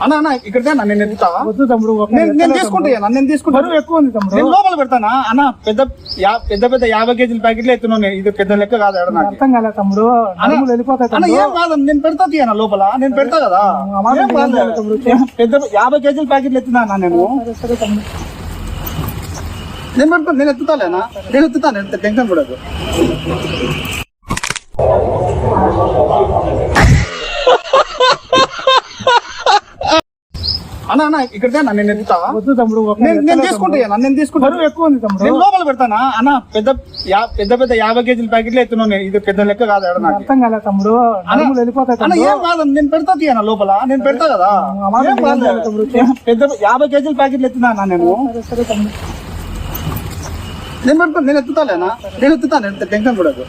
అన్న అన్న ఇక్కడితే నేను ఎత్తుతావా? వద్దు తమ్ముడు, నేను తీసుకుంటా, నేను తీసుకుంటా. బరువు ఎక్కువ ఉంది తమ్ముడు. నేను లోపల పెడతానా అన్న? పెద్ద పెద్ద 50 కేజీల ప్యాకెట్లు ఎత్తున్నాను. ఇది పెద్ద లెక్క కాదు. ఎడ నాకు అర్థం కాలే తమ్ముడు, నడుములు వెళ్ళిపోతాయి అన్న. తమ్ముడు. ఏం కాదు, నేను పెడతా తీయనా లోపల, నేను పెడతా కదా. ఏం కాదు. పెద్ద 50 కేజీల ప్యాకెట్లు ఎత్తున్నా నేను. సరే సరే తమ్ముడు. నేను పెడతా, నేను ఎత్తుతాలేనా? నేను ఎత్తుతాను, ఎంత టెన్షన్ పడదు. అన్న అన్న ఇక్కడితే నేను ఎత్తుతావా? వద్దు తమ్ముడు, నేను తీసుకుంటా, నేను తీసుకుంటా. బరువు ఎక్కువ ఉంది తమ్ముడు. నేను లోపల పెడతానా అన్న? పెద్ద 50 కేజీల ప్యాకెట్లు ఎత్తున్నాను. ఇది పెద్ద లెక్క కాదు. ఎడ నాకు అర్థం కాలే తమ్ముడు, నడుములు వెళ్ళిపోతాయి అన్న. తమ్ముడు. ఏం కాదు, నేను పెడతా తీయనా లోపల, నేను పెడతా కదా. ఏం కాదు. పెద్ద 50 కేజీల ప్యాకెట్లు ఎత్తున్నా నేను. సరే సరే తమ్ముడు. నేను పెడతా, నేను ఎత్తుతాలేనా? నేను ఎత్తుతాను, ఎంత టెన్షన్ పడదు.